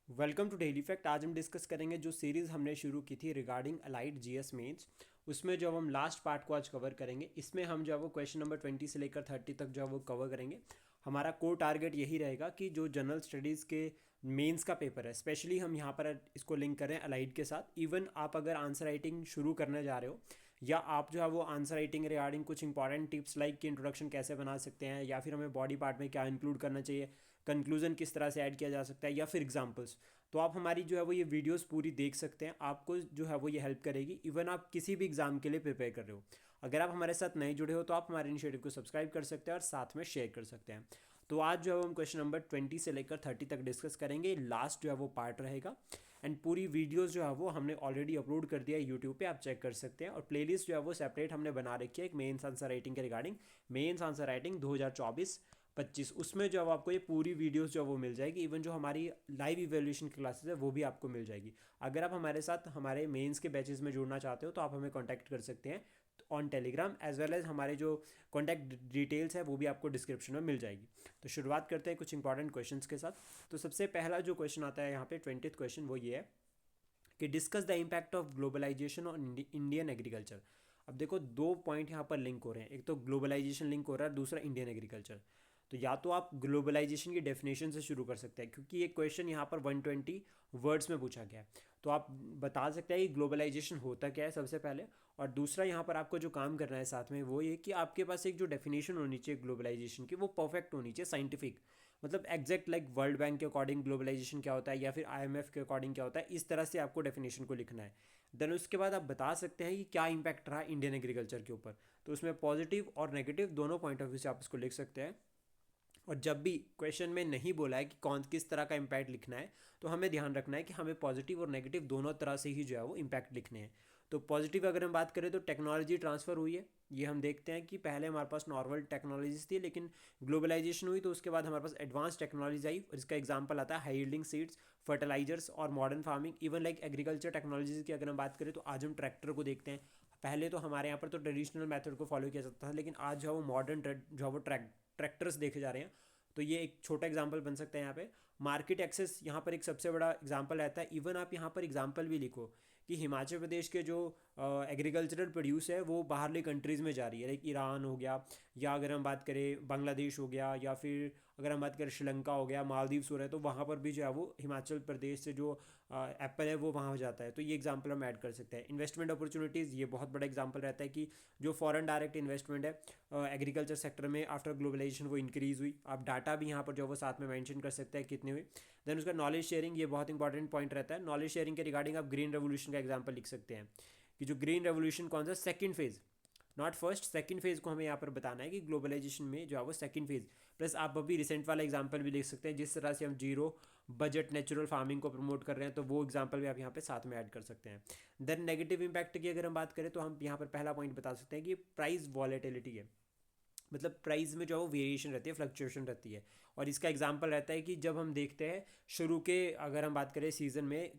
Welcome to daily fact. आज हम discuss करेंगे जो सीरीज़ हमने शुरू की थी रिगार्डिंग अलाइड जीएस मेंस। उसमें जो हम लास्ट पार्ट को आज कवर करेंगे, इसमें हम जो है वो क्वेश्चन नंबर 20 से लेकर 30 तक जो है वो कवर करेंगे। हमारा कोर टारगेट यही रहेगा कि जो जनरल स्टडीज़ के मेंस का पेपर है, स्पेशली हम यहाँ पर इसको लिंक करें अलाइड के साथ। इवन आप अगर आंसर राइटिंग शुरू करने जा रहे हो या आप जो है वो आंसर राइटिंग रिगार्डिंग कुछ इंपॉर्टेंट टिप्स लाइक कि इंट्रोडक्शन कैसे बना सकते हैं, या फिर हमें बॉडी पार्ट में क्या इंक्लूड करना चाहिए, कंक्लूजन किस तरह से ऐड किया जा सकता है, या फिर एग्जांपल्स, तो आप हमारी जो है वो ये वीडियोस पूरी देख सकते हैं। आपको जो है वो ये हेल्प करेगी। इवन आप किसी भी एग्जाम के लिए प्रिपेयर कर रहे हो, अगर आप हमारे साथ नए जुड़े हो तो आप हमारे इनिशिएटिव को सब्सक्राइब कर सकते हैं और साथ में शेयर कर सकते हैं। तो आज जो है हम क्वेश्चन नंबर 20 से लेकर 30 तक डिस्कस करेंगे। लास्ट जो है वो पार्ट रहेगा एंड पूरी वीडियोस जो है वो हमने ऑलरेडी अपलोड कर दिया है यूट्यूब पे, आप चेक कर सकते हैं। और प्लेलिस्ट जो है वो सेपरेट हमने बना रखी है एक मेंस आंसर राइटिंग के रिगार्डिंग, मेंस आंसर राइटिंग 2024-25। उसमें जो अब आपको ये पूरी वीडियोस जो है वो मिल जाएगी। इवन जो हमारी लाइव इवैल्यूएशन की क्लासेस है वो भी आपको मिल जाएगी। अगर आप हमारे साथ हमारे मेंस के बैचेस में जुड़ना चाहते हो तो आप हमें कॉन्टैक्ट कर सकते हैं on Telegram, as well as हमारे जो कॉन्टैक्ट डिटेल्स है वो भी आपको डिस्क्रिप्शन में मिल जाएगी। तो शुरुआत करते हैं कुछ इंपॉर्टेंट क्वेश्चंस के साथ। तो सबसे पहला जो क्वेश्चन आता है यहाँ पे 20th क्वेश्चन, वो ये है कि discuss the impact of globalisation on Indian agriculture. अब देखो दो पॉइंट यहाँ पर लिंक हो रहे हैं, एक तो ग्लोबलाइजेशन लिंक हो रहा है, दूसरा इंडियन एग्रीकल्चर। तो या तो आप ग्लोबलाइजेशन की डेफिनेशन से शुरू कर सकते हैं, क्योंकि ये क्वेश्चन यहाँ पर 120 वर्ड्स में पूछा गया है। तो आप बता सकते हैं कि ग्लोबलाइजेशन होता क्या है सबसे पहले। और दूसरा यहाँ पर आपको जो काम करना है साथ में वो ये कि आपके पास एक जो डेफिनेशन होनी चाहिए ग्लोबलाइजेशन की, वो परफेक्ट होनी चाहिए, साइंटिफिक, मतलब एग्जैक्ट, लाइक वर्ल्ड बैंक के अकॉर्डिंग ग्लोबलाइजेशन क्या होता है या फिर आईएमएफ के अकॉर्डिंग क्या होता है, इस तरह से आपको डेफिनेशन को लिखना है। देन उसके बाद आप बता सकते हैं कि क्या इम्पैक्ट रहा इंडियन एग्रीकल्चर के ऊपर। तो उसमें पॉजिटिव और नेगेटिव दोनों पॉइंट ऑफ व्यू से आप इसको लिख सकते हैं। और जब भी क्वेश्चन में नहीं बोला है कि कौन किस तरह का इम्पैक्ट लिखना है, तो हमें ध्यान रखना है कि हमें पॉजिटिव और नेगेटिव दोनों तरह से ही जो है वो इम्पैक्ट लिखने हैं। तो पॉजिटिव अगर हम बात करें तो टेक्नोलॉजी ट्रांसफ़र हुई है। ये हम देखते हैं कि पहले हमारे पास नॉर्मल टेक्नोलॉजीज थी, लेकिन ग्लोबलाइजेशन हुई तो उसके बाद हमारे पास एडवांस टेक्नोलॉजी आई। और इसका एग्जांपल आता है हाई यील्डिंग सीड्स, फर्टिलाइजर्स और modern farming. Even like agriculture technologies की अगर हम बात करें तो आज हम ट्रैक्टर को देखते हैं। पहले तो हमारे यहाँ पर तो ट्रेडिशनल मेथड को फॉलो किया जाता था, लेकिन आज जो है वो मॉडर्न जो है वो ट्रैक्टर्स देखे जा रहे हैं। तो ये एक छोटा एग्जांपल बन सकता है यहाँ पे। मार्केट एक्सेस यहाँ पर एक सबसे बड़ा एग्जांपल रहता है। इवन आप यहाँ पर एग्जांपल भी लिखो कि हिमाचल प्रदेश के जो एग्रीकल्चरल प्रोड्यूस है वो बाहरली कंट्रीज़ में जा रही है, लाइक ईरान हो गया, या अगर हम बात करें बांग्लादेश हो गया, या फिर अगर हम बात करें श्रीलंका हो गया, मालदीव्स हो रहा है, तो वहाँ पर भी जो है वो हिमाचल प्रदेश से जो एप्पल है वो वहाँ हो जाता है। तो ये एग्जांपल हम ऐड कर सकते हैं। इन्वेस्टमेंट अपॉर्चुनिटीज़, ये बहुत बड़ा एग्जांपल रहता है कि जो फॉरेन डायरेक्ट इन्वेस्टमेंट है एग्रीकल्चर सेक्टर में आफ्टर ग्लोबलाइजेशन वो इंक्रीज़ हुई। आप डाटा भी यहाँ पर जो वो साथ में मेंशन कर सकते हैं कितनी हुई। देन उसका नॉलेज शेयरिंग, ये बहुत इंपॉर्टेंट पॉइंट रहता है। नॉलेज शेयरिंग के रिगार्डिंग आप ग्रीन रेवोल्यूशन का एग्जांपल लिख सकते हैं कि जो ग्रीन रेवोल्यूशन कौन सा second phase, not first, second phase को हमें यहाँ पर बताना है कि ग्लोबलाइजेशन में जो है वो सेकंड फेज़। प्लस आप अभी रिसेंट वाला एग्जांपल भी लिख सकते हैं, जिस तरह से हम जीरो बजट नेचुरल फार्मिंग को प्रमोट कर रहे हैं, तो वो एग्जांपल भी आप यहाँ पे साथ में ऐड कर सकते हैं। देन नेगेटिव इंपैक्ट की अगर हम बात करें तो हम यहाँ पर पहला पॉइंट बता सकते हैं कि प्राइस वॉलेटिलिटी है, मतलब प्राइस में जो है वो वेरिएशन रहती है, फ्लक्चुएशन रहती है। और इसका एग्जांपल रहता है कि जब हम देखते हैं शुरू के, अगर हम बात करें सीज़न में,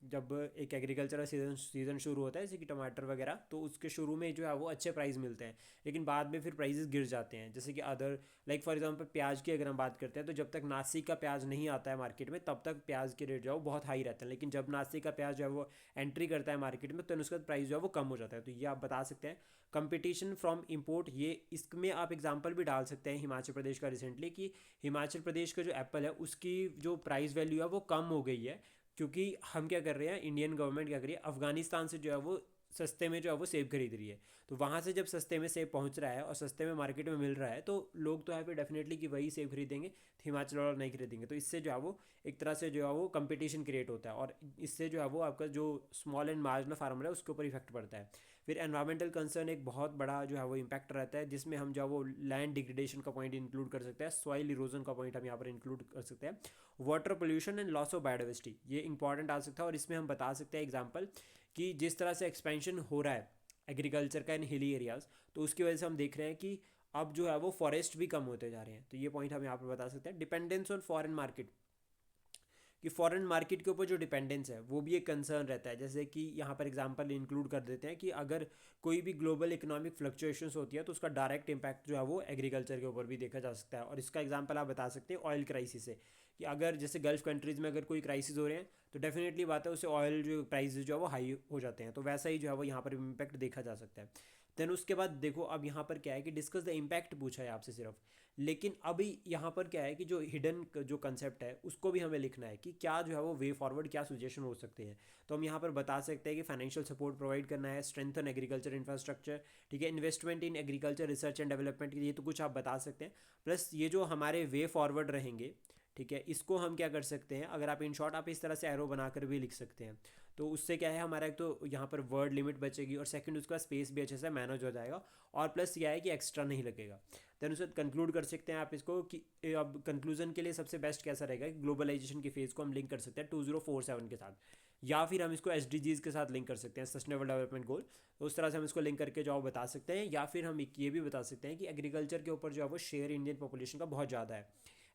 जब एक एग्रीकल्चरल सीज़न शुरू होता है जैसे कि टमाटर वगैरह, तो उसके शुरू में जो है वो अच्छे प्राइस मिलते हैं, लेकिन बाद में फिर प्राइसेस गिर जाते हैं। जैसे कि अदर, लाइक फॉर एग्जांपल प्याज की अगर हम बात करते हैं, तो जब तक नासिक का प्याज नहीं आता है मार्केट में तब तक प्याज के रेट जो है वो बहुत हाई रहते हैं, लेकिन जब नासिक का प्याज जो है वो एंट्री करता है मार्केट में तो उसका प्राइस जो है वो कम हो जाता है। तो ये आप बता सकते हैं। कंपटीशन फ्रॉम इंपोर्ट, ये इसमें आप एग्जांपल भी डाल सकते हैं हिमाचल प्रदेश का रिसेंटली, कि हिमाचल प्रदेश का जो एप्पल है उसकी जो प्राइस वैल्यू है वो कम हो गई है, क्योंकि हम क्या कर रहे हैं, इंडियन गवर्नमेंट क्या कर रही है, अफगानिस्तान से जो है वो सस्ते में जो है वो सेब खरीद रही है। तो वहाँ से जब सस्ते में सेब पहुँच रहा है और सस्ते में मार्केट में मिल रहा है, तो लोग तो है फिर डेफिनेटली कि वही सेब खरीदेंगे, हिमाचल वाला नहीं खरीदेंगे। तो इससे जो है वो एक तरह से जो है वो कंपटीशन क्रिएट होता है, और इससे जो है वो आपका जो स्मॉल एंड मार्जिनल फार्मर है उसके ऊपर इफेक्ट पड़ता है। फिर एनवायरमेंटल कंसर्न एक बहुत बड़ा जो है वो इम्पैक्ट रहता है, जिसमें हम जो है वो लैंड डिग्रेडेशन का पॉइंट इंक्लूड कर सकते हैं, सॉइल इरोजन का पॉइंट हम यहाँ पर इंक्लूड कर सकते हैं, water pollution and loss of biodiversity, ये इंपॉर्टेंट आ सकता है। और इसमें हम बता सकते हैं एग्जाम्पल कि जिस तरह से एक्सपेंशन हो रहा है एग्रीकल्चर का इन हिली एरियाज़, तो उसकी वजह से हम देख रहे हैं कि अब जो है वो फॉरेस्ट भी कम होते जा रहे हैं। तो ये पॉइंट हम यहाँ पर बता सकते हैं। डिपेंडेंस ऑन फॉरेन मार्केट, कि फॉरेन मार्केट के ऊपर जो डिपेंडेंस है वो भी एक कंसर्न रहता है। जैसे कि यहाँ पर एग्जांपल इंक्लूड कर देते हैं कि अगर कोई भी ग्लोबल इकोनॉमिक फ्लक्चुएशंस होती है तो उसका डायरेक्ट इम्पैक्ट जो है वो एग्रीकल्चर के ऊपर भी देखा जा सकता है। और इसका एग्जांपल आप बता सकते हैं ऑयल क्राइसिस से, कि अगर जैसे गल्फ कंट्रीज़ में अगर कोई क्राइसिस हो रहे हैं तो डेफिनेटली बात है उससे ऑयल जो प्राइस जो है वो हाई हो जाते हैं, तो वैसा ही जो है वो यहाँ पर इम्पैक्ट देखा जा सकता है। देन उसके बाद देखो अब यहाँ पर क्या है कि डिस्कस द इम्पैक्ट पूछा है आपसे सिर्फ, लेकिन अभी यहाँ पर क्या है कि जो हिडन जो कंसेप्ट है उसको भी हमें लिखना है कि क्या जो है वो वे फॉरवर्ड क्या सजेशन हो सकते हैं। तो हम यहाँ पर बता सकते हैं कि फाइनेंशियल सपोर्ट प्रोवाइड करना है, स्ट्रेंथन एग्रीकल्चर इंफ्रास्ट्रक्चर, ठीक है, investment in agriculture research and development, ये तो कुछ आप बता सकते हैं। प्लस ये जो हमारे वे फॉरवर्ड रहेंगे, ठीक है, इसको हम क्या कर सकते हैं, अगर आप इन शॉर्ट आप इस तरह से एरो बनाकर भी लिख सकते हैं, तो उससे क्या है हमारा एक तो यहाँ पर वर्ड लिमिट बचेगी और सेकंड उसका स्पेस भी अच्छे से मैनेज हो जाएगा, और प्लस यह है कि एक्स्ट्रा नहीं लगेगा। देन उसे कंक्लूड कर सकते हैं आप इसको कि अब कंक्लूजन के लिए सबसे बेस्ट कैसा रहेगा कि ग्लोबलाइजेशन की फेज़ को हम लिंक कर सकते हैं 2047 के साथ, या फिर हम इसको SDGs के साथ लिंक कर सकते हैं, सस्टेनेबल डेवलपमेंट गोल, तो उस तरह से हम इसको लिंक करके जो बता सकते हैं। या फिर हम ये भी बता सकते हैं कि एग्रीकल्चर के ऊपर जो है वो शेयर इंडियन पॉपुलेशन का बहुत ज़्यादा है,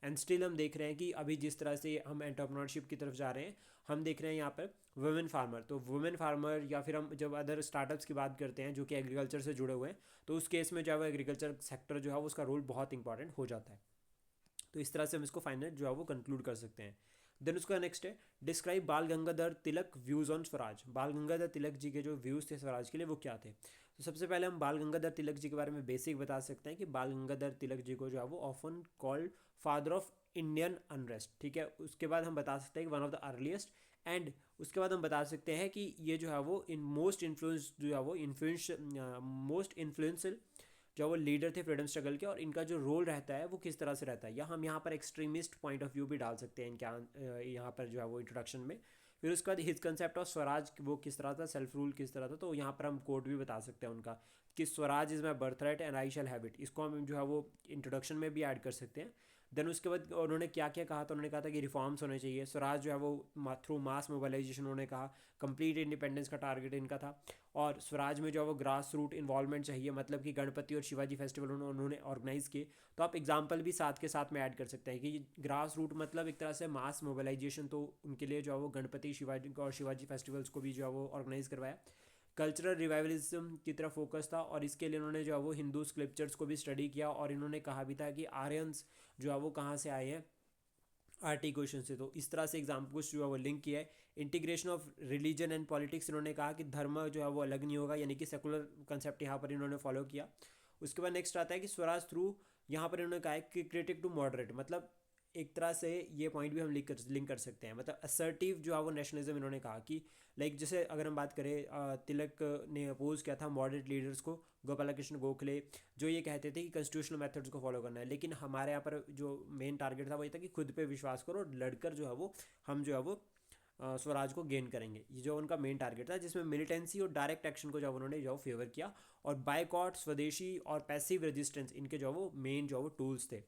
एंड स्टिल हम देख रहे हैं कि अभी जिस तरह से हम एंटरप्रेन्योरशिप की तरफ जा रहे हैं, हम देख रहे हैं यहाँ पर वुमेन फार्मर, तो वुमेन फार्मर या फिर हम जब अदर स्टार्टअप्स की बात करते हैं जो कि एग्रीकल्चर से जुड़े हुए हैं, तो उस केस में जो है वो एग्रीकल्चर सेक्टर जो है वो उसका रोल बहुत इंपॉर्टेंट हो जाता है। तो इस तरह से हम इसको फाइनल जो है वो कंक्लूड कर सकते हैं। देन उसका नेक्स्ट है डिस्क्राइब बाल गंगाधर तिलक व्यूज़ ऑन स्वराज। बाल गंगाधर तिलक जी के जो व्यूज़ थे स्वराज के लिए वो क्या थे। तो सबसे पहले हम बाल गंगाधर तिलक जी के बारे में बेसिक बता सकते हैं कि बाल गंगाधर तिलक जी को जो है वो often called father of Indian unrest, ठीक है। उसके बाद हम बता सकते हैं कि one of the earliest, and उसके बाद हम बता सकते हैं कि ये जो है वो इन मोस्ट इन्फ्लुएंस जो है वो मोस्ट इन्फ्लुएंशियल जो वो लीडर थे फ्रीडम स्ट्रगल के, और इनका जो रोल रहता है वो किस तरह से रहता है, या हम यहाँ पर एक्सट्रीमिस्ट पॉइंट ऑफ व्यू भी डाल सकते हैं इनके यहाँ पर जो है वो इंट्रोडक्शन में। फिर उसके बाद हिज कंसेप्ट ऑफ स्वराज वो किस तरह था, सेल्फ रूल किस तरह था, तो यहाँ पर हम कोड भी बता सकते हैं उनका कि Swaraj is my birth right and I shall have it, इसको हम जो है वो इंट्रोडक्शन में भी ऐड कर सकते हैं। देन उसके बाद उन्होंने क्या क्या कहा, तो उन्होंने कहा था कि रिफॉर्म्स होने चाहिए, स्वराज जो है वो थ्रू मास मोबाइलाइजेशन उन्होंने कहा, कंप्लीट इंडिपेंडेंस का टारगेट इनका था, और स्वराज में जो है वो ग्रास रूट इन्वॉल्वमेंट चाहिए, मतलब कि गणपति और शिवाजी फेस्टिवल उन्होंने ऑर्गेनाइज किए। तो आप एग्जाम्पल भी साथ के साथ में ऐड कर सकते हैं कि ग्रास रूट मतलब एक तरह से मास मोबिलाइजेशन, तो उनके लिए जो है वो गणपति शिवाजी और शिवाजी फेस्टिवल्स को भी जो है वो ऑर्गेनाइज करवाया। कल्चरल रिवाइवलिज्म की तरफ फोकस था, और इसके लिए उन्होंने जो है वो हिंदू स्क्रिप्चर्स को भी स्टडी किया, और इन्होंने कहा भी था कि आर्यंस जो है वो कहाँ से आए हैं, आर्टी क्वेश्चन से। तो इस तरह से एग्जाम्पल कुछ जो है वो लिंक किया है। Integration of religion and politics, इन्होंने कहा कि धर्म जो है वो अलग नहीं होगा, यानी कि सेकुलर कंसेप्ट यहाँ पर इन्होंने फॉलो किया। उसके बाद नेक्स्ट आता है कि स्वराज थ्रू, यहाँ पर इन्होंने कहा है कि क्रिटिक टू मॉडरेट, मतलब एक तरह से ये पॉइंट भी हम लिंक कर सकते हैं, मतलब असर्टिव जो है वो नेशनलिज्म इन्होंने कहा कि लाइक जैसे अगर हम बात करें तिलक ने अपोज किया था मॉडरेट लीडर्स को, गोपाल कृष्ण गोखले, जो ये कहते थे कि कॉन्स्टिट्यूशनल मेथड्स को फॉलो करना है, लेकिन हमारे यहाँ पर जो मेन टारगेट था वो ये था कि खुद पे विश्वास करो और लड़कर जो है वो हम जो है वो स्वराज को गेन करेंगे, ये जो उनका मेन टारगेट था, जिसमें मिलिटेंसी और डायरेक्ट एक्शन को जो उन्होंने जो फेवर किया, और बायकॉट, स्वदेशी और पैसिव रेजिस्टेंस इनके जो वो मेन जो वो टूल्स थे।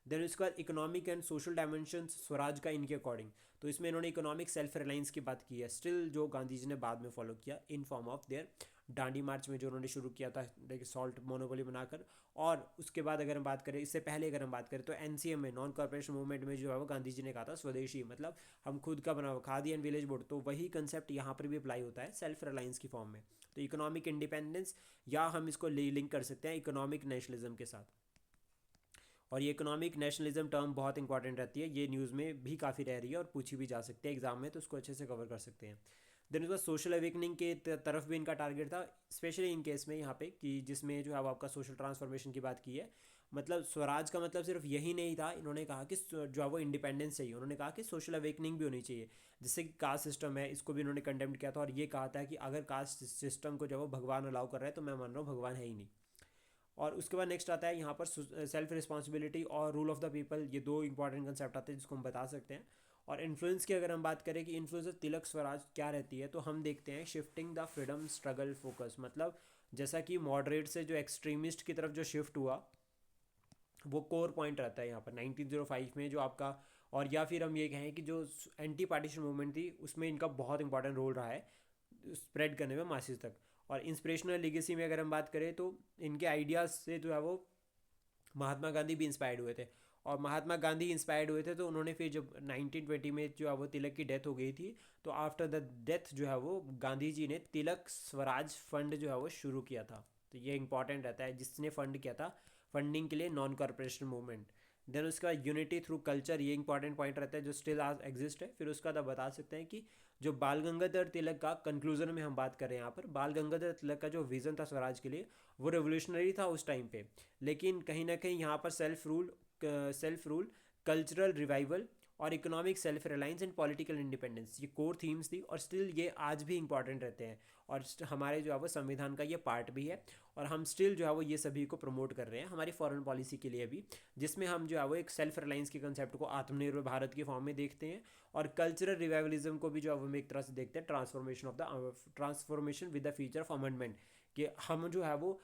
देन उसके बाद economic and social dimension Swaraj का इनके अकॉर्डिंग, तो इसमें इन्होंने इकोनॉमिक सेल्फ रिलायंस की बात की है, स्टिल जो गांधी जी ने बाद में फॉलो किया इन फॉर्म ऑफ देयर डांडी मार्च में जो उन्होंने शुरू किया था सॉल्ट मोनोपोली बनाकर। और उसके बाद अगर हम बात करें, इससे पहले अगर हम बात करें तो NCM में नॉन कॉर्पोरेशन मूवमेंट में जो है वो गांधी जी ने कहा था स्वदेशी, मतलब हम खुद का बना खादी एंड विलेज बोर्ड, तो वही कंसेप्ट यहाँ पर भी अप्लाई होता है सेल्फ रिलायंस की फॉर्म में। तो इकोनॉमिक इंडिपेंडेंस, या हम इसको लिंक कर सकते हैं इकोनॉमिक नेशनलिज्म के साथ। और ये इकोनॉमिक नेशनलिज्म टर्म बहुत इंपॉर्टेंट रहती है, ये न्यूज़ में भी काफ़ी रह रही है और पूछी भी जा सकती है एग्जाम में, तो उसको अच्छे से कवर कर सकते हैं। देन उसका सोशल अवेकनिंग के तरफ भी इनका टारगेट था, स्पेशली इन केस में यहाँ पे कि जिसमें जो है आपका सोशल ट्रांसफॉर्मेशन की बात की है, मतलब स्वराज का मतलब सिर्फ यही नहीं था, इन्होंने कहा कि जो है वो इंडिपेंडेंस चाहिए, उन्होंने कहा कि सोशल अवेकनिंग भी होनी चाहिए, जिससे कि कास्ट सिस्टम है इसको भी इन्होंने कंडेम किया था, और ये कहा था कि अगर कास्ट सिस्टम को जो वो भगवान अलाउ कर रहा है तो मैं मान रहा हूँ भगवान है ही नहीं। और उसके बाद नेक्स्ट आता है यहाँ पर सेल्फ रिस्पॉन्सिबिलिटी और रूल ऑफ द पीपल, ये दो इंपॉर्टेंट कंसेप्ट आते हैं जिसको हम बता सकते हैं। और इन्फ्लुएंस की अगर हम बात करें कि इन्फ्लुएंस ऑफ तिलक स्वराज क्या रहती है, तो हम देखते हैं shifting the freedom struggle focus, मतलब जैसा कि मॉडरेट से जो एक्सट्रीमिस्ट की तरफ जो शिफ्ट हुआ वो कोर पॉइंट रहता है यहाँ पर 1905 में जो आपका। और या फिर हम ये कहें कि जो एंटी पार्टीशन मूवमेंट थी उसमें इनका बहुत इंपॉर्टेंट रोल रहा है स्प्रेड करने में मासेस तक। और इंस्पिरेशनल लेगेसी में अगर हम बात करें तो इनके आइडियाज़ से जो है वो महात्मा गांधी भी इंस्पायर्ड हुए थे, और महात्मा गांधी इंस्पायर्ड हुए थे तो उन्होंने फिर जब 1920 में जो है वो तिलक की डेथ हो गई थी, तो आफ्टर द डेथ जो है वो गांधी जी ने तिलक स्वराज फंड जो है वो शुरू किया था। तो ये इंपॉर्टेंट रहता है जिसने फंड किया था फंडिंग के लिए नॉन कॉरपोरेशन मूवमेंट। देन उसका यूनिटी थ्रू कल्चर, ये इंपॉर्टेंट पॉइंट रहता है जो स्टिल आज एग्जिस्ट है। फिर उसका आप बता सकते हैं कि जो बाल गंगाधर तिलक का कंक्लूजन में हम बात करें यहाँ पर, बाल गंगाधर तिलक का जो विज़न था स्वराज के लिए वो रेवोल्यूशनरी था उस टाइम पे, लेकिन कहीं ना कहीं यहाँ पर सेल्फ रूल, कल्चरल रिवाइवल और economic self reliance and political independence, ये कोर थीम्स थी और स्टिल ये आज भी इंपॉर्टेंट रहते हैं और हमारे जो है वो संविधान का ये पार्ट भी है। और हम स्टिल जो है वो ये सभी को प्रमोट कर रहे हैं हमारी फॉरेन पॉलिसी के लिए भी, जिसमें हम जो है वो एक सेल्फ रिलायंस के कंसेप्ट को आत्मनिर्भर भारत के फॉर्म में देखते हैं और कल्चरल रिवाइवलिज्म को भी जो है वो हम एक तरह से देखते हैं transformation with the future of amendment, कि हम जो है वो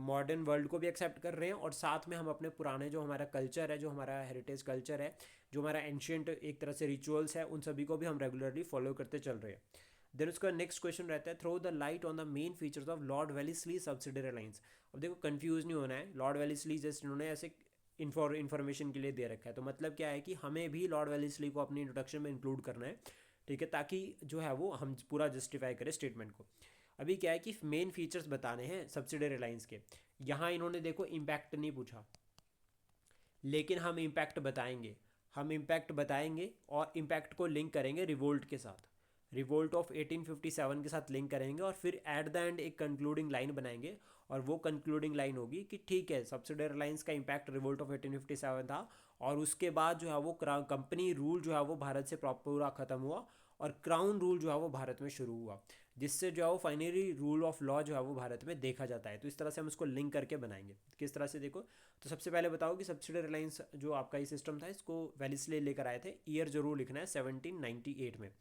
मॉडर्न वर्ल्ड को भी एक्सेप्ट कर रहे हैं और साथ में हम अपने पुराने जो हमारा कल्चर है, जो हमारा हेरिटेज कल्चर है, जो हमारा एंशियंट एक तरह से रिचुअल्स है, उन सभी को भी हम रेगुलरली फॉलो करते चल रहे हैं। देन उसका नेक्स्ट क्वेश्चन रहता है, throw the light on the main features of Lord Wellesley subsidiary alliance. अब देखो कंफ्यूज नहीं होना है, लॉर्ड वेलेस्ली जस्ट इन्होंने ऐसे इन्फॉर्मेशन के लिए दे रखा है, तो मतलब क्या है कि हमें भी लॉर्ड वेलेस्ली को अपनी इंट्रोडक्शन में इंक्लूड करना है, ठीक है, ताकि जो है वो हम पूरा जस्टिफाई करें स्टेटमेंट को। अभी क्या है कि मेन फीचर्स बताने हैं सब्सिडरी अलायंस के। यहाँ इन्होंने देखो इम्पैक्ट नहीं पूछा, लेकिन हम इम्पैक्ट बताएंगे और इम्पैक्ट को लिंक करेंगे रिवोल्ट के साथ, रिवोल्ट ऑफ 1857 के साथ लिंक करेंगे और फिर एट द एंड एक कंक्लूडिंग लाइन बनाएंगे और वो कंक्लूडिंग लाइन होगी कि ठीक है सब्सिडरी अलायंस का इम्पैक्ट रिवोल्ट ऑफ 1857 था और उसके बाद जो है वो कंपनी रूल जो है वो भारत से पूरा ख़त्म हुआ और क्राउन रूल जो है वो भारत में शुरू हुआ, जिससे जो है वो फाइनली रूल ऑफ लॉ जो है वो भारत में देखा जाता है। तो इस तरह से हम उसको लिंक करके बनाएंगे। किस तरह से देखो, तो सबसे पहले बताओ कि सब्सिडरी अलायंस जो आपका ये सिस्टम था इसको वेलेस्ली लेकर आए थे, ईयर जरूर लिखना है 1798 में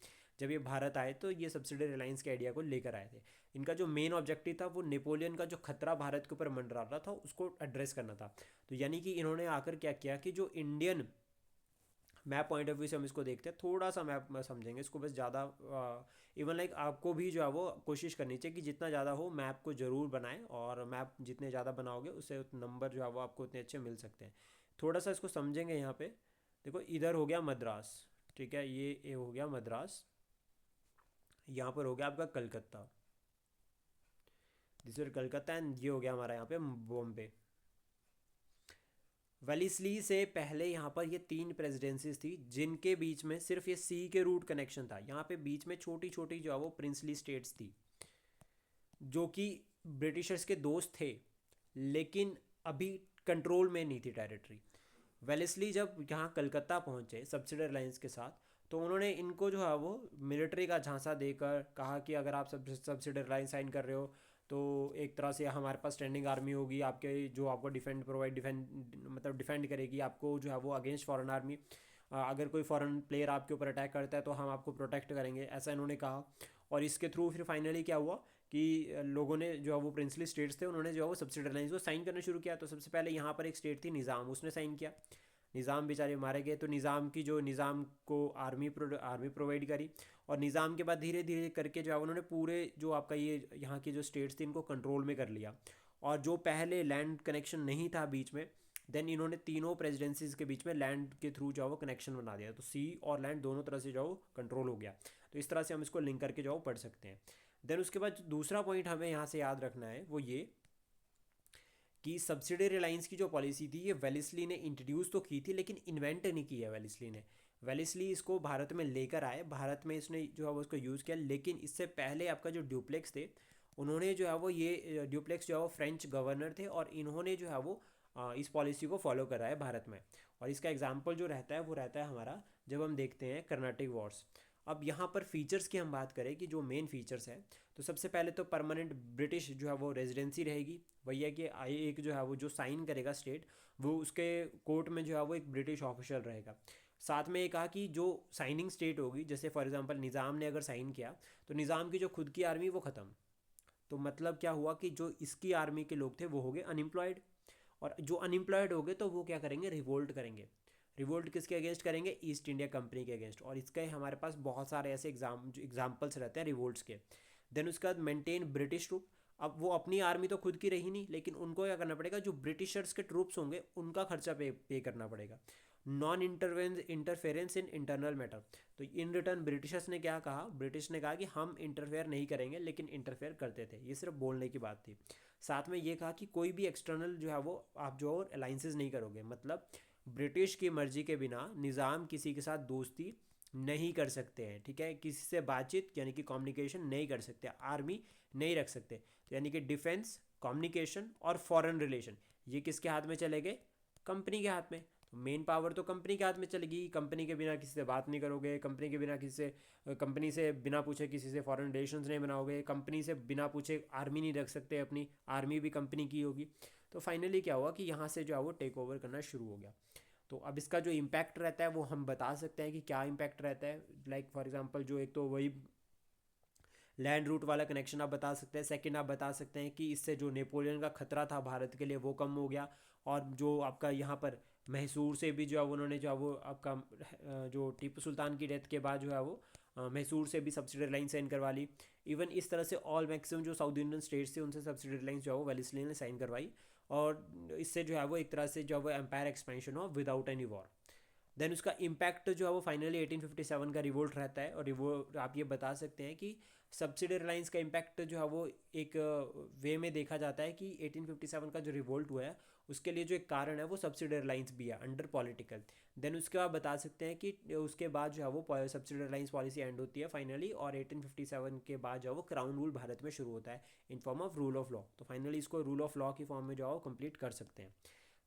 जब ये भारत आए तो ये सब्सिडरी अलायंस के आइडिया को लेकर आए थे। इनका जो मेन ऑब्जेक्टिव था वो नेपोलियन का जो खतरा भारत के ऊपर मंडरा रहा था उसको एड्रेस करना था। तो यानी कि इन्होंने आकर क्या किया कि जो Indian map point of view से हम इसको देखते हैं, थोड़ा सा मैप समझेंगे इसको, बस ज़्यादा इवन लाइक आपको भी जो है वो कोशिश करनी चाहिए कि जितना ज़्यादा हो मैप को ज़रूर बनाएं और मैप जितने ज़्यादा बनाओगे उससे नंबर जो है वो आपको उतने अच्छे मिल सकते हैं। थोड़ा सा इसको समझेंगे। यहाँ पे देखो इधर हो गया मद्रास, ठीक है, ये हो गया मद्रास, यहाँ पर हो गया आपका Calcutta, this is Calcutta and ये हो गया हमारा यहाँ पे बॉम्बे। वेलेस्ली से पहले यहाँ पर ये 3 प्रेसिडेंसीज थी जिनके बीच में सिर्फ ये सी के रूट कनेक्शन था। यहाँ पे बीच में छोटी छोटी जो है वो प्रिंसली स्टेट्स थी जो कि ब्रिटिशर्स के दोस्त थे लेकिन अभी कंट्रोल में नहीं थी टेरिटरी। वेलेस्ली जब यहाँ कलकत्ता पहुँचे सब्सिडरी अलायंस के साथ तो उन्होंने इनको जो है वो मिलिट्री का झांसा देकर कहा कि अगर आप सब्सिडरी अलायंस साइन कर रहे हो तो एक तरह से हमारे पास स्टैंडिंग आर्मी होगी आपके, जो आपको डिफेंड करेगी आपको जो है वो अगेंस्ट फॉरेन आर्मी। अगर कोई फॉरेन प्लेयर आपके ऊपर अटैक करता है तो हम आपको प्रोटेक्ट करेंगे, ऐसा इन्होंने कहा। और इसके थ्रू फिर फाइनली क्या हुआ कि लोगों ने जो है वो प्रिंसली स्टेट्स थे उन्होंने जो है वो सब्सिडरी अलायंस को साइन करना शुरू किया। तो सबसे पहले यहाँ पर एक स्टेट थी निज़ाम, उसने साइन किया, निज़ाम बेचारे मारे गए तो निज़ाम को आर्मी प्रोवाइड करी और निज़ाम के बाद धीरे धीरे करके जो है उन्होंने पूरे जो आपका ये यहाँ की जो स्टेट्स थी इनको कंट्रोल में कर लिया। और जो पहले लैंड कनेक्शन नहीं था बीच में, देन इन्होंने तीनों प्रेसिडेंसीज के बीच में लैंड के थ्रू जो है वो कनेक्शन बना दिया, तो सी और लैंड दोनों तरह से जो कंट्रोल हो गया। तो इस तरह से हम इसको लिंक करके जो पढ़ सकते हैं। देन उसके बाद दूसरा पॉइंट हमें यहाँ से याद रखना है वो ये कि सब्सिडरी अलायंस की जो पॉलिसी थी ये वेलेस्ली ने इंट्रोड्यूस तो की थी लेकिन इन्वेंट नहीं किया वेलेस्ली ने। वेलेस्ली इसको भारत में लेकर आए, भारत में इसने जो है वो उसको यूज़ किया, लेकिन इससे पहले आपका जो ड्यूप्लेक्स थे उन्होंने जो है वो ये ड्यूप्लेक्स जो है वो फ्रेंच गवर्नर थे और इन्होंने जो है वो इस पॉलिसी को फॉलो करा है भारत में। और इसका एग्जाम्पल जो रहता है वो रहता है हमारा जब हम देखते हैं कर्नाटिक वॉर्स। अब यहाँ पर फीचर्स की हम बात करें कि जो मेन फीचर्स है, तो सबसे पहले तो परमानेंट ब्रिटिश जो है वो रेजिडेंसी रहेगी, वही है कि एक जो है वो जो साइन करेगा स्टेट वो उसके कोर्ट में जो है वो एक ब्रिटिश ऑफिशियल रहेगा। साथ में ये कहा कि जो साइनिंग स्टेट होगी, जैसे फॉर एग्जांपल निज़ाम ने अगर साइन किया तो निज़ाम की जो खुद की आर्मी वो ख़त्म, तो मतलब क्या हुआ कि जो इसकी आर्मी के लोग थे वो हो गए अनएम्प्लॉयड, और जो अनएम्प्लॉयड हो गए तो वो क्या करेंगे, रिवोल्ट करेंगे। रिवोल्ट किसके अगेंस्ट करेंगे, ईस्ट इंडिया कंपनी के अगेंस्ट। और इसके हमारे पास बहुत सारे ऐसे एग्जाम्पल्स रहते हैं रिवोल्ट्स के। देन उसके बाद मेंटेन ब्रिटिश ट्रूप। अब वो अपनी आर्मी तो खुद की रही नहीं, लेकिन उनको क्या करना पड़ेगा, जो ब्रिटिशर्स के ट्रूप्स होंगे उनका खर्चा पे करना पड़ेगा। Non interference in internal matter. तो इन रिटर्न ब्रिटिशर्स ने क्या कहा, ब्रिटिश ने कहा कि हम इंटरफेयर नहीं करेंगे, लेकिन इंटरफेयर करते थे, ये सिर्फ बोलने की बात थी। साथ में ये कहा कि कोई भी एक्सटर्नल जो है वो आप जो अलाइंसेस नहीं करोगे, मतलब ब्रिटिश की मर्जी के बिना निज़ाम किसी के साथ दोस्ती नहीं कर सकते हैं, ठीक है, किसी से बातचीत यानी कि कम्युनिकेशन नहीं कर सकते, आर्मी नहीं रख सकते। तो यानी कि डिफेंस, कम्युनिकेशन और फॉरेन रिलेशन ये किसके हाथ में चले गए? कंपनी के हाथ में। तो मेन पावर तो कंपनी के हाथ में चलेगी, कंपनी के बिना किसी से बात नहीं करोगे, कंपनी के बिना किसी से, कंपनी से बिना पूछे किसी से फॉरेन रिलेशंस नहीं बनाओगे, कंपनी से बिना पूछे आर्मी नहीं रख सकते अपनी, आर्मी भी कंपनी की होगी। तो फाइनली क्या हुआ कि यहाँ से जो है वो टेक ओवर करना शुरू हो गया। तो अब इसका जो इम्पैक्ट रहता है वो हम बता सकते हैं कि क्या इम्पैक्ट रहता है। लाइक फॉर एग्जांपल जो एक तो वही लैंड रूट वाला कनेक्शन आप बता सकते हैं। सेकंड आप बता सकते हैं कि इससे जो नेपोलियन का खतरा था भारत के लिए वो कम हो गया। और जो आपका यहाँ पर मैसूर से भी जो है उन्होंने जो है वो आपका जो टीपू सुल्तान की डेथ के बाद जो है वो मैसूर से भी सब्सिडी लाइन साइन करवा ली। इवन इस तरह से ऑल मैक्सिमम जो साउथ इंडियन स्टेट्स थे उनसे सब्सिडी लाइन जो है वो वेलेस्ली ने साइन करवाई। और इससे जो है वो एक तरह से जो है वो एम्पायर एक्सपेंशन हुआ विदाउट एनी वॉर। देन उसका इम्पैक्ट जो है वो फाइनली 1857 का रिवोल्ट रहता है। और रिवोल्ट आप ये बता सकते हैं कि सब्सिडी रिलायंस का इम्पैक्ट जो है वो एक वे में देखा जाता है कि 1857 का जो रिवोल्ट हुआ है उसके लिए जो एक कारण है वो सब्सिडी रिलायंस भी है अंडर पॉलिटिकल। देन उसके बाद बता सकते हैं कि उसके बाद जो है वो सब्सिडी रिलायंस पॉलिसी एंड होती है फाइनली। और 1857 के बाद जो है वो क्राउन रूल भारत में शुरू होता है in form of rule of law. तो फाइनली इसको रूल ऑफ लॉ की फॉर्म में जो है वो कंप्लीट कर सकते हैं।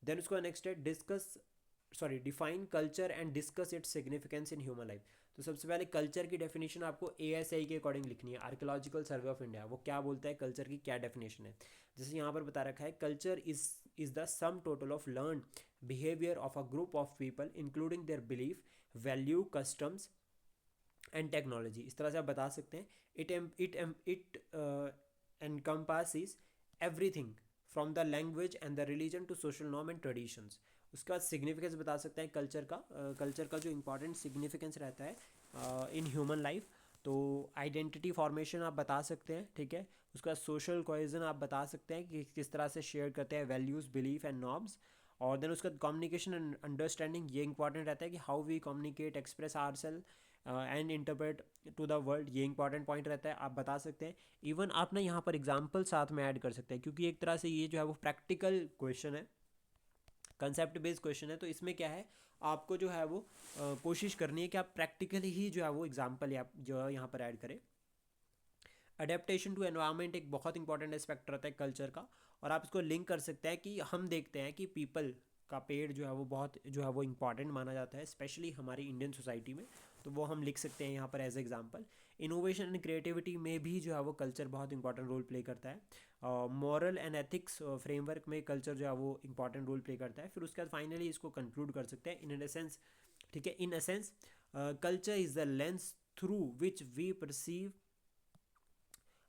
देन उसका नेक्स्ट है define culture and discuss its significance in human life. तो सबसे पहले कल्चर की डेफिनेशन आपको ASI के अकॉर्डिंग लिखनी है, आर्कियोलॉजिकल सर्वे ऑफ इंडिया। वो क्या बोलता है कल्चर की क्या डेफिनेशन है। जैसे यहाँ पर बता रखा है culture is the sum total of learn behaviour of a group of people including their belief, value, customs and technology. इस तरह से आप बता सकते हैं it encompasses everything from the language and the religion to social norm and traditions. उसके बाद significance बता सकते हैं कल्चर का जो इंपॉर्टेंट सिग्निफिकेंस रहता है इन ह्यूमन लाइफ। तो आइडेंटिटी फॉर्मेशन आप बता सकते हैं, ठीक है। उसका सोशल कोहेजन आप बता सकते हैं कि किस तरह से शेयर करते हैं वैल्यूज़, बिलीफ एंड नॉर्म्स। और देन उसका कम्युनिकेशन एंड अंडरस्टैंडिंग ये इंपॉर्टेंट रहता है कि how we communicate, express our self and interpret to the world. ये इंपॉर्टेंट पॉइंट रहता है, आप बता सकते हैं। इवन आप ना यहाँ पर एग्जाम्पल साथ में ऐड कर सकते हैं क्योंकि एक तरह से ये जो है वो प्रैक्टिकल क्वेश्चन है, कंसेप्ट बेस्ड क्वेश्चन है। तो इसमें क्या है आपको जो है वो कोशिश करनी है कि आप प्रैक्टिकली ही जो है वो एग्जाम्पल या जो है यहाँ पर ऐड करें। अडेप्टेशन टू एनवायरनमेंट एक बहुत इंपॉर्टेंट एस्पेक्ट रहता है कल्चर का। और आप इसको लिंक कर सकते हैं कि हम देखते हैं कि पीपल का पेड़ जो है वो बहुत जो है वो इंपॉर्टेंट माना जाता है स्पेशली हमारी इंडियन सोसाइटी में। तो वो हम लिख सकते हैं यहाँ पर as example. Innovation and creativity में भी जो है वो कल्चर बहुत इंपॉर्टेंट रोल प्ले करता है। मॉरल एंड एथिक्स फ्रेमवर्क में कल्चर जो है वो इंपॉर्टेंट रोल प्ले करता है। फिर उसके बाद फाइनली इसको कंक्लूड कर सकते हैं इन एसेंस, ठीक है। In essence culture is the lens through which we perceive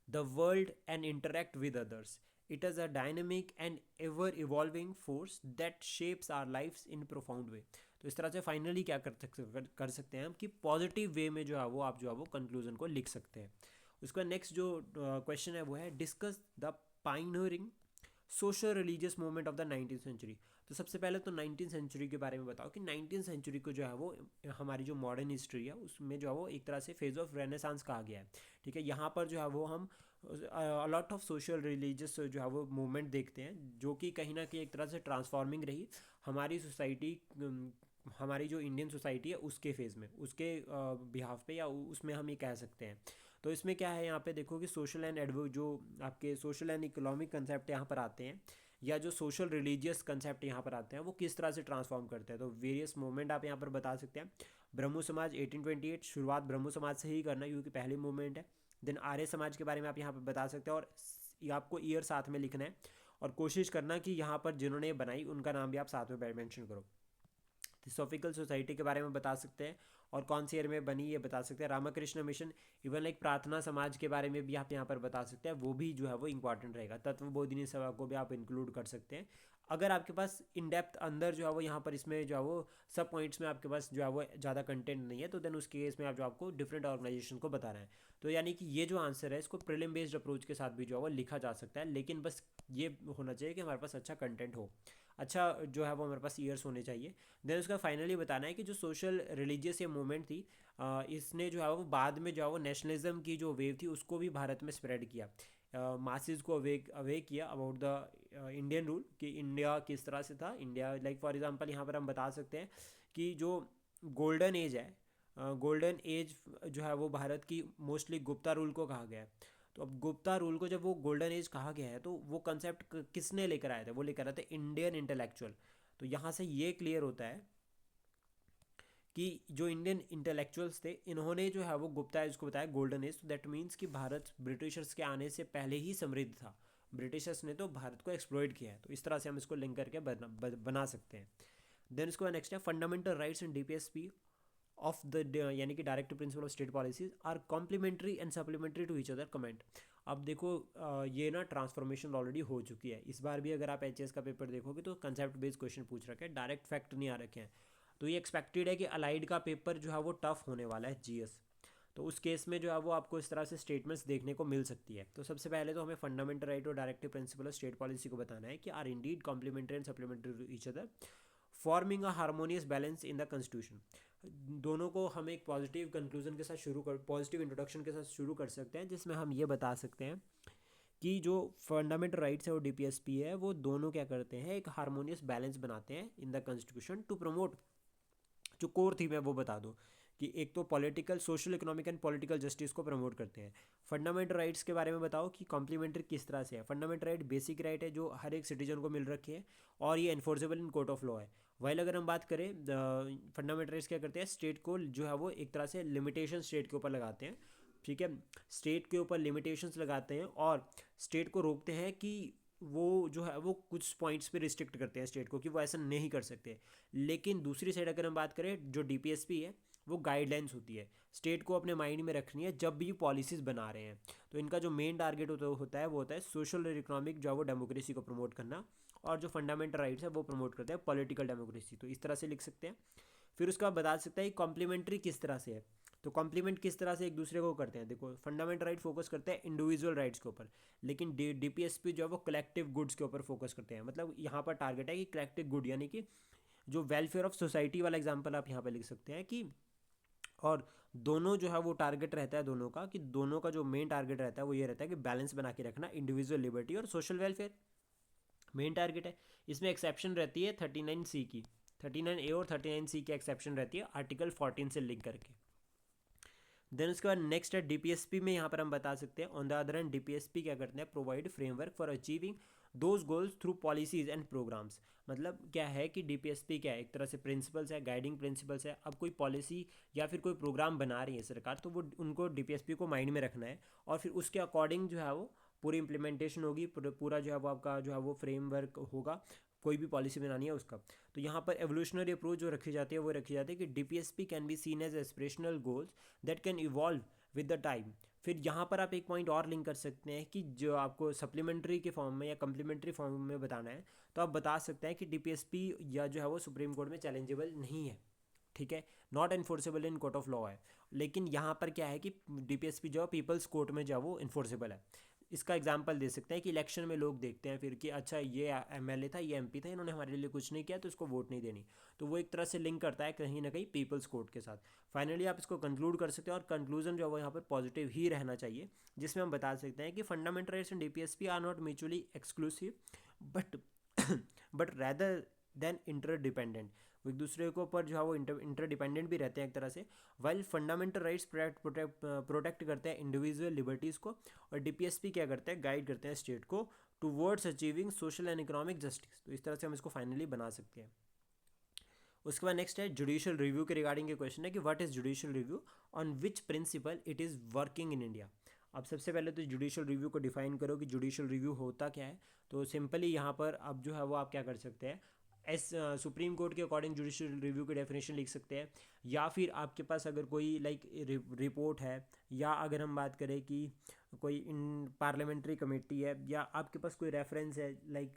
the world and interact with others. It is a dynamic and ever evolving force that shapes our lives in profound way. तो इस तरह से finally क्या कर सकते हैं हम कि पॉजिटिव वे में जो है वो आप जो है वो कंक्लूजन को लिख सकते हैं। उसका नेक्स्ट जो क्वेश्चन है वो है discuss the pioneering social religious movement of the 19th century. तो सबसे पहले तो 19th सेंचुरी के बारे में बताओ कि 19th सेंचुरी को जो है वो हमारी जो मॉडर्न हिस्ट्री है उसमें जो है वो एक तरह से फेज ऑफ रेनेसांस कहा गया है, ठीक है। यहाँ पर जो है वो हम अलॉट ऑफ सोशल रिलीजियस जो है वो मूवमेंट देखते हैं जो कि कहीं ना कहीं एक तरह से ट्रांसफॉर्मिंग रही हमारी सोसाइटी, हमारी जो इंडियन सोसाइटी है उसके फेज़ में, उसके बिहाफ पे, या उसमें हम ये कह सकते हैं। तो इसमें क्या है यहाँ पे देखो कि सोशल एंड जो आपके सोशल एंड इकोनॉमिक कंसेप्ट यहाँ पर आते हैं या जो सोशल रिलीजियस कंसेप्ट यहाँ पर आते हैं वो किस तरह से ट्रांसफॉर्म करते हैं। तो वेरियस मूवमेंट आप यहाँ पर बता सकते हैं। ब्रह्मो समाज 1828, शुरुआत ब्रह्मो समाज से ही करना क्योंकि पहली मूवमेंट है। देन आर्य समाज के बारे में आप यहाँ पर बता सकते हैं और आपको ईयर साथ में लिखना है और कोशिश करना कि यहाँ पर जिन्होंने बनाई उनका नाम भी आप साथ में मेंशन करो। थियोसॉफिकल सोसाइटी के बारे में बता सकते हैं और कौन सी ईयर में बनी ये बता सकते हैं। रामकृष्ण मिशन, इवन लाइक प्रार्थना समाज के बारे में भी आप यहाँ पर बता सकते हैं, वो भी जो है वो इंपॉर्टेंट रहेगा। तत्वबोधिनी सभा को भी आप इंक्लूड कर सकते हैं अगर आपके पास इन डेप्थ अंदर जो है वो यहाँ पर इसमें जो है वो सब पॉइंट्स में आपके पास जो है वो ज़्यादा कंटेंट नहीं है। तो देन उस केस में आप जो आपको डिफरेंट ऑर्गेनाइजेशन को बता रहे हैं। तो यानी कि ये जो आंसर है इसको प्रीलिम बेस्ड अप्रोच के साथ भी जो है वो लिखा जा सकता है, लेकिन बस ये होना चाहिए कि हमारे पास अच्छा कंटेंट हो, अच्छा जो है वो हमारे पास ईयर्स होने चाहिए। देन उसका फाइनली बताना है कि जो सोशल रिलीजियस ये मूवमेंट थी इसने जो है वो बाद में जो है वो नेशनलिज्म की जो वेव थी उसको भी भारत में स्प्रेड किया। मासेस को अवेक किया अबाउट द इंडियन रूल कि इंडिया किस तरह से था। इंडिया लाइक फॉर एग्जांपल यहाँ पर हम बता सकते हैं कि जो गोल्डन एज है, गोल्डन एज जो है वो भारत की मोस्टली गुप्ता रूल को कहा गया है। तो अब गुप्ता रूल को जब वो गोल्डन एज कहा गया है तो वो कंसेप्ट किसने लेकर आए थे, वो लेकर आए थे इंडियन इंटेलेक्चुअल। तो यहाँ से ये क्लियर होता है कि जो इंडियन इंटेलेक्चुअल्स थे इन्होंने जो है वो गुप्ता एज को बताया गोल्डन एज। तो दैट मीन्स कि भारत ब्रिटिशर्स के आने से पहले ही समृद्ध था, ब्रिटिशर्स ने तो भारत को एक्सप्लॉइट किया है। तो इस तरह से हम इसको लिंक करके बना सकते हैं। देन इसको नेक्स्ट है fundamental rights and DPSP of the यानी कि directive principle of state policies are complementary and supplementary to each other comment. अब देखो ये ना ट्रांसफॉर्मेशन ऑलरेडी हो चुकी है। इस बार भी अगर आप एचएस का पेपर देखोगे तो कंसेप्ट बेस्ड क्वेश्चन पूछ रखे हैं, डायरेक्ट फैक्ट नहीं आ रखे हैं। तो ये एक्सपेक्टेड है कि अलाइड का पेपर जो है वो टफ होने वाला है जीएस। तो उस केस में जो है वो आपको इस तरह से स्टेटमेंट्स देखने को मिल सकती है। तो सबसे पहले तो हमें फंडामेंटल राइट और directive principle of state policy को बताना है कि are indeed complementary and supplementary to each other forming a harmonious balance in the constitution. दोनों को हम एक पॉजिटिव कंक्लूजन के साथ पॉजिटिव इंट्रोडक्शन के साथ शुरू कर सकते हैं, जिसमें हम ये बता सकते हैं कि जो फंडामेंटल राइट्स है और डीपीएसपी है वो दोनों क्या करते हैं, एक हार्मोनियस बैलेंस बनाते हैं in the constitution to promote. जो कोर थीम है वो बता दो कि एक तो political, social, economic and political justice को प्रमोट करते हैं। फंडामेंटल राइट्स के बारे में बताओ कि कॉम्प्लीमेंट्री किस तरह से है। फंडामेंटल राइट बेसिक राइट है जो हर एक सिटीजन को मिल रखी है और ये enforceable in court of law है। वाइल अगर हम बात करें फंडामेंटल राइट्स क्या करते हैं, स्टेट को जो है वो एक तरह से लिमिटेशन स्टेट के ऊपर लगाते हैं। ठीक है, स्टेट के ऊपर लिमिटेशंस लगाते हैं और स्टेट को रोकते हैं कि वो जो है वो कुछ पॉइंट्स पे रिस्ट्रिक्ट करते हैं स्टेट को कि वो ऐसा नहीं कर सकते। लेकिन दूसरी साइड अगर हम बात करें जो डीपीएसपी है वो गाइडलाइंस होती है, स्टेट को अपने माइंड में रखनी है जब भी पॉलिसीज़ बना रहे हैं। तो इनका जो मेन टारगेट होता है वो होता है सोशल और इकोनॉमिक जो है वो डेमोक्रेसी को प्रमोट करना, और जो फंडामेंटल राइट्स है वो प्रमोट करते हैं पॉलिटिकल डेमोक्रेसी। तो इस तरह से लिख सकते हैं। फिर उसका बता सकता है कॉम्प्लीमेंट्री किस तरह से है। तो कॉम्प्लीमेंट किस तरह से एक दूसरे को करते हैं, देखो फंडामेंटल राइट फोकस करते हैं इंडिविजुअल राइट्स के ऊपर, लेकिन डीपीएसपी जो है वो कलेक्टिव गुड्स के ऊपर फोकस करते हैं। मतलब यहाँ पर टारगेट है कि कलेक्टिव गुड यानी कि जो वेलफेयर ऑफ सोसाइटी वाला एग्जाम्पल आप यहाँ पे लिख सकते हैं कि, और दोनों जो है वो टारगेट रहता है दोनों का, कि दोनों का जो मेन टारगेट रहता है वो ये रहता है कि बैलेंस बना के रखना, इंडिविजुअल लिबर्टी और सोशल वेलफेयर मेन टारगेट है। इसमें एक्सेप्शन रहती है 39C की, 39A और 39C की एक्सेप्शन रहती है आर्टिकल 14 से लिंक करके। देन उसके बाद नेक्स्ट है डीपीएसपी में यहाँ पर हम बता सकते हैं on the other hand DPSP क्या करते हैं, provide framework for achieving those goals through policies and programmes. मतलब क्या है कि डीपीएसपी क्या है, एक तरह से प्रिंसिपल्स है, गाइडिंग प्रिंसिपल्स है। अब कोई पॉलिसी या फिर कोई प्रोग्राम बना रही है सरकार तो वो उनको डीपीएसपी को माइंड में रखना है और फिर उसके अकॉर्डिंग जो है वो पूरी इंप्लीमेंटेशन होगी, पूरा जो है वो आपका जो है वो फ्रेमवर्क होगा कोई भी पॉलिसी बनानी है उसका। तो यहाँ पर एवोल्यूशनरी अप्रोच जो रखी जाती है वो रखी जाती है कि DPSP can be seen as aspirational goals that can evolve with the time. फिर यहाँ पर आप एक पॉइंट और लिंक कर सकते हैं कि जो आपको सप्लीमेंट्री के फॉर्म में या कम्प्लीमेंट्री फॉर्म में बताना है तो आप बता सकते हैं कि डीपीएसपी या जो है वो सुप्रीम कोर्ट में चैलेंजेबल नहीं है। ठीक है, not enforceable in court of law है। लेकिन यहाँ पर क्या है कि डीपीएसपी जो है पीपल्स कोर्ट में जो है वो इन्फोर्सेबल है। इसका एग्जाम्पल दे सकते हैं कि इलेक्शन में लोग देखते हैं फिर कि अच्छा ये एमएलए था, ये एमपी था, इन्होंने हमारे लिए कुछ नहीं किया तो इसको वोट नहीं देनी। तो वो एक तरह से लिंक करता है कहीं ना कहीं पीपल्स कोर्ट के साथ। फाइनली आप इसको कंक्लूड कर सकते हैं और कंक्लूजन जो है वो यहाँ पर पॉजिटिव ही रहना चाहिए, जिसमें हम बता सकते हैं कि fundamental rights and DPSP are not mutually exclusive but but rather than interdependent. वो एक दूसरे के ऊपर जो है वो इंटरडिपेंडेंट भी रहते हैं एक तरह से। वाइल फंडामेंटल राइट्स प्रोटेक्ट करते हैं इंडिविजुअल लिबर्टीज़ को, और डीपीएसपी क्या करते हैं, गाइड करते हैं स्टेट को towards achieving social and economic justice. तो इस तरह से हम इसको फाइनली बना सकते हैं। उसके बाद नेक्स्ट है जुडिशियल रिव्यू के रिगार्डिंग के क्वेश्चन है कि what is judicial review, on which principle it is working in India. अब सबसे पहले तो जुडिशियल रिव्यू को डिफाइन करो कि जुडिशियल रिव्यू होता क्या है। तो सिंपली यहाँ पर अब जो है वो आप क्या कर सकते हैं, सुप्रीम कोर्ट के अकॉर्डिंग जुडिशियल रिव्यू की डेफिनेशन लिख सकते हैं, या फिर आपके पास अगर कोई लाइक रिपोर्ट है, या अगर हम बात करें कि कोई इन पार्लियामेंट्री कमेटी है, या आपके पास कोई रेफरेंस है लाइक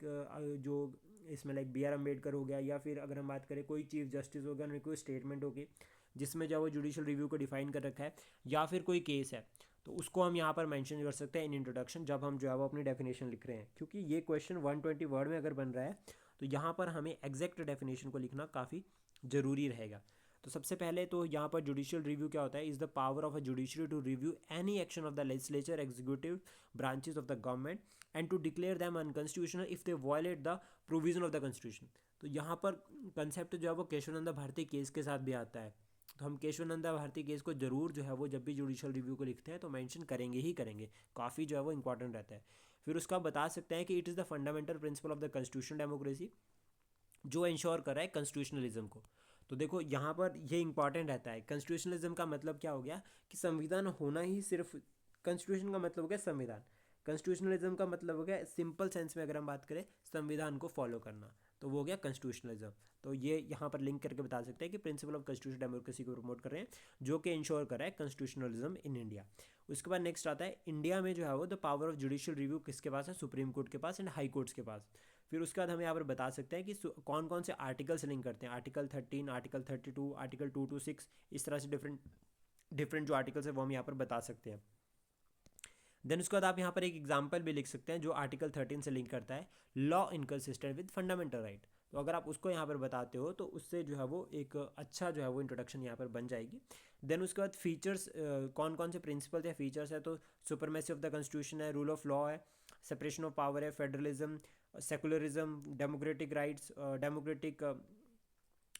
जो इसमें लाइक बी आर अम्बेडकर हो गया, या फिर अगर हम बात करें कोई चीफ जस्टिस हो गया, उन्होंने कोई स्टेटमेंट होगी जिसमें जो वो जुडिशियल रिव्यू को डिफाइन कर रखा है, या फिर कोई केस है, तो उसको हम यहाँ पर मेंशन कर सकते हैं इन इंट्रोडक्शन जब हम जो है वो अपनी डेफिनेशन लिख रहे हैं। क्योंकि ये क्वेश्चन 120 वर्ड में अगर बन रहा है तो यहाँ पर हमें एग्जैक्ट डेफिनेशन को लिखना काफ़ी ज़रूरी रहेगा। तो सबसे पहले तो यहाँ पर जुडिशियल रिव्यू क्या होता है, is the power of a judiciary to review any action of the legislature executive branches of the government and to declare them unconstitutional if they violate the provision of the constitution. तो यहाँ पर concept जो है वो Kesavananda Bharti case के साथ भी आता है। तो हम केशवानंदा भारती केस को जरूर जो है वो जब भी जुडिशियल रिव्यू को लिखते हैं तो मेंशन करेंगे ही करेंगे, काफ़ी जो है वो इंपॉर्टेंट रहता है। फिर उसका बता सकते हैं कि it is the fundamental principle of the constitution democracy, जो इंश्योर कर रहा है कॉन्स्टिट्यूशनलिज्म को। तो देखो यहाँ पर ये इंपॉर्टेंट रहता है, कॉन्स्टिट्यूशनलिज्म का मतलब क्या हो गया कि संविधान होना ही सिर्फ, कॉन्स्टिट्यूशन का मतलब हो गया संविधान, कॉन्स्टिट्यूशनलिज्म का मतलब हो गया सिंपल सेंस में अगर हम बात करें संविधान को फॉलो करना, तो वो हो गया कॉन्स्टिट्यूशनलिज्म। तो ये यहाँ पर लिंक करके बता सकते हैं कि प्रिंसिपल ऑफ कॉन्स्टिट्यूशन डेमोक्रेसी को प्रमोट कर रहे हैं, जो कि इंश्योर कर रहा है कॉन्स्टिट्यूशनलिज्म इन इंडिया। उसके बाद नेक्स्ट आता है इंडिया में जो है वो the power of judicial review किसके पास है, सुप्रीम कोर्ट के पास एंड हाई कोर्ट्स के पास। फिर उसके बाद हम यहाँ पर बता सकते हैं कि कौन कौन से आर्टिकल्स लिंक करते हैं, आर्टिकल 13, आर्टिकल 32, आर्टिकल 2 to 6, इस तरह से डिफरेंट डिफरेंट जो आर्टिकल्स है वो हम यहाँ पर बता सकते हैं। देन उसके बाद आप यहाँ पर एक एग्जाम्पल भी लिख सकते हैं जो आर्टिकल 13 से लिंक करता है, law inconsistent with fundamental right. तो अगर आप उसको यहाँ पर बताते हो तो उससे जो है वो एक अच्छा जो है वो इंट्रोडक्शन यहाँ पर बन जाएगी। देन उसके बाद फीचर्स, कौन कौन से प्रिंसिपल्स या फीचर्स है, तो सुपरमेसी ऑफ द कॉन्स्टिट्यूशन है, रूल ऑफ लॉ है, सेपरेशन ऑफ पावर है, federalism, secularism, democratic rights, democratic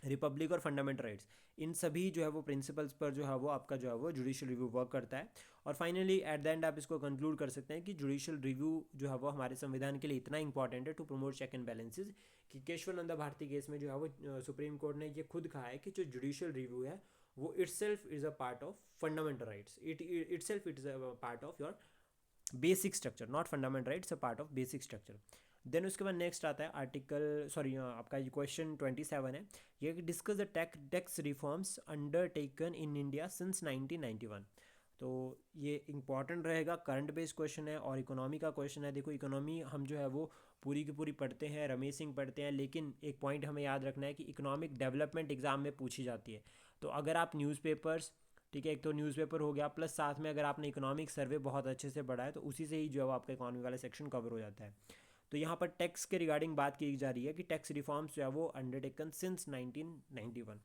Republic और फंडामेंटल राइट्स, इन सभी जो है वो प्रिंसिपल्स पर जो है वो आपका जो है वो जुडिशियल रिव्यू वर्क करता है। और फाइनली एट द एंड आप इसको कंक्लूड कर सकते हैं कि जुडिशियल रिव्यू जो है वो हमारे संविधान के लिए इतना इंपॉर्टेंट है to promote check and balances कि केशवानंदा भारती केस में जो है वो सुप्रीम कोर्ट ने ये खुद कहा है कि जो जुडिशियल रिव्यू है वो itself is a part of fundamental rights, itself it is a part of your basic structure, not fundamental rights, a part of basic structure. Then उसके बाद नेक्स्ट आता है आर्टिकल, सॉरी आपका ये क्वेश्चन 27 है, ये discuss the tax reforms undertaken in India since 1991। तो ये इंपॉर्टेंट रहेगा, करंट बेस्ड क्वेश्चन है और इकोनॉमी का क्वेश्चन है। देखो इकोनॉमी हम जो है वो पूरी की पूरी पढ़ते हैं, रमेश सिंह पढ़ते हैं, लेकिन एक पॉइंट हमें याद रखना है कि इकोनॉमिक डेवलपमेंट एग्जाम में पूछी जाती है। तो अगर आप न्यूज़पेपर्स, ठीक है, एक तो न्यूज़पेपर हो गया, प्लस साथ में अगर आपने इकोनॉमिक सर्वे बहुत अच्छे से पढ़ा है तो उसी से ही जो है वो आपका इकोनॉमी वाला सेक्शन कवर हो जाता है। तो यहाँ पर टैक्स के रिगार्डिंग बात की जा रही है कि टैक्स रिफॉर्म्स जो है वो अंडरटेकन सिंस 1991।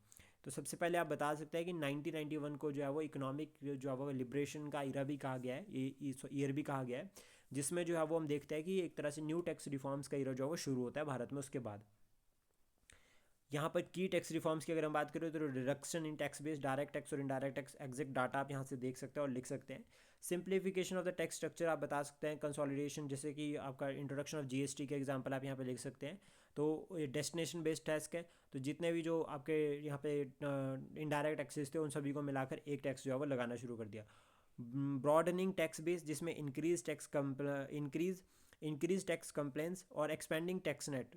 तो सबसे पहले आप बता सकते हैं कि 1991 को जो है वो इकोनॉमिक जो है वो लिबरेशन का ईरा भी कहा गया है, ये ईयर भी कहा गया है, जिसमें जो है वो हम देखते हैं कि एक तरह से न्यू टैक्स रिफॉर्म्स का ईरा जो है वो शुरू होता है भारत में। उसके बाद यहाँ पर की टैक्स रिफॉर्म्स की अगर हम बात करें तो reduction in tax base, direct tax और इनडायरेक्ट टैक्स, एग्जैक्ट डाटा आप यहाँ से देख सकते हैं और लिख सकते हैं। Simplification of the tax structure आप बता सकते हैं, कंसोलिडेशन, जैसे कि आपका इंट्रोडक्शन ऑफ जीएसटी के एग्जांपल आप यहाँ पे लिख सकते हैं। तो ये डेस्टिनेशन बेस्ड टैक्स है, तो जितने भी जो आपके यहाँ पे इनडायरेक्ट टैक्सेस थे उन सभी को मिलाकर एक टैक्स जो है वो लगाना शुरू कर दिया। ब्रॉडनिंग टैक्स बेस, जिसमें इंक्रीज टैक्स कंप्लेंट्स और एक्सपेंडिंग टैक्स नेट,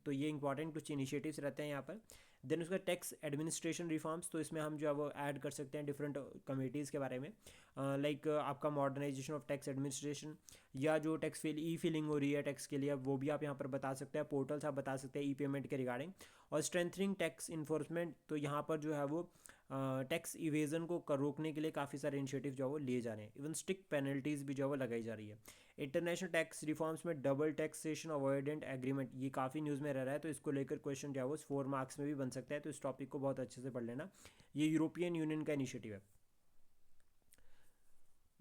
तो ये इंपॉर्टेंट कुछ इनिशिएटिव्स रहते हैं यहाँ पर। देन उसका टैक्स एडमिनिस्ट्रेशन रिफॉर्म्स, तो इसमें हम जो है वो ऐड कर सकते हैं डिफरेंट कमिटीज़ के बारे में, लाइक आपका मॉडर्नाइजेशन ऑफ टैक्स एडमिनिस्ट्रेशन, या जो टैक्स ई फिलिंग हो रही है टैक्स के लिए वो भी आप यहाँ पर बता सकते हैं, पोर्टल्स आप बता सकते हैं ई पेमेंट के रिगार्डिंग। और स्ट्रेंथनिंग टैक्स इन्फोर्समेंट, तो यहाँ पर जो है वो टैक्स इवेजन को रोकने के लिए काफ़ी सारे इनिशिएटिव जो है वो लिए जा रहे हैं, इवन स्ट्रिक्ट पेनल्टीज़ भी जो है वो लगाई जा रही है। इंटरनेशनल टैक्स रिफॉर्म्स में डबल टैक्सेशन अवॉइडेंट एग्रीमेंट, ये काफ़ी न्यूज़ में रह रहा है, तो इसको लेकर क्वेश्चन जो है वो 4 मार्क्स में भी बन सकता है, तो इस टॉपिक को बहुत अच्छे से पढ़ लेना। ये यूरोपियन यूनियन का इनिशिएटिव है।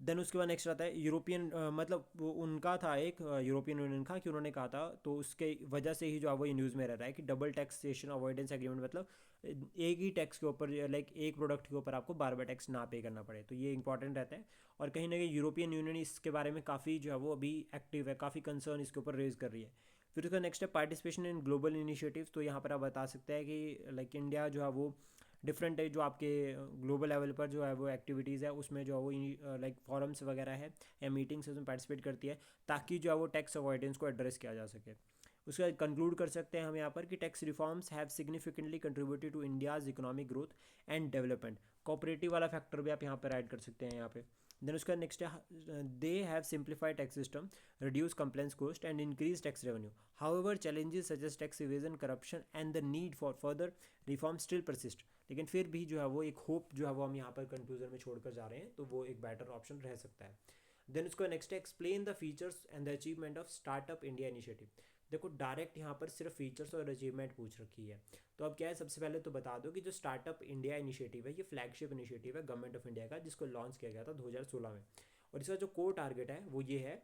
देन उसके बाद नेक्स्ट आता है यूरोपियन, मतलब वो उनका था एक यूरोपियन यूनियन का, कि उन्होंने कहा था, तो उसके वजह से ही जो है वो ये न्यूज़ में रह रहा है कि डबल टैक्सेशन अवॉइडेंस एग्रीमेंट, मतलब एक ही टैक्स के ऊपर, लाइक एक प्रोडक्ट के ऊपर आपको बार बार टैक्स ना पे करना पड़े, तो ये इंपॉर्टेंट रहता है। और कहीं ना कहीं यूरोपियन यूनियन इसके बारे में काफ़ी जो है वो अभी एक्टिव है, काफ़ी कंसर्न इसके ऊपर रेज कर रही है। फिर उसका नेक्स्ट है पार्टिसिपेशन इन ग्लोबल इनिशिएटिव्स, तो यहाँ पर आप बता सकते हैं कि लाइक इंडिया जो है वो डिफरेंट जो आपके ग्लोबल लेवल पर जो है वो एक्टिविटीज़ है उसमें जो है वो लाइक फॉरम्स वगैरह है या मीटिंग्स उसमें पार्टिसिपेट करती है, ताकि जो है वो टैक्स अवॉइडेंस को एड्रेस किया जा सके। उसके बाद कंक्लूड कर सकते हैं हम यहाँ पर कि tax reforms have significantly contributed to India's economic growth and development. Cooperative वाला फैक्टर भी आप यहाँ पर ऐड कर सकते हैं यहाँ पे। देन उसका नेक्स्ट है they have simplified tax system, reduce compliance cost and increase tax revenue. However challenges such as tax evasion, corruption and the need for further reform still persist. लेकिन फिर भी जो है वो एक होप जो है वो हम यहाँ पर कंक्लूजन में छोड़कर जा रहे हैं, तो वो एक बेटर ऑप्शन रह सकता है। देन उसका नेक्स्ट है explain the features and the achievement of startup India initiative. देखो डायरेक्ट यहाँ पर सिर्फ फीचर्स और अचीवमेंट पूछ रखी है। तो अब क्या है, सबसे पहले तो बता दो कि जो स्टार्टअप इंडिया इनिशिएटिव है ये फ्लैगशिप इनिशिएटिव है गवर्नमेंट ऑफ इंडिया का, जिसको लॉन्च किया गया था 2016 में। और इसका जो कोर टारगेट है वो ये है,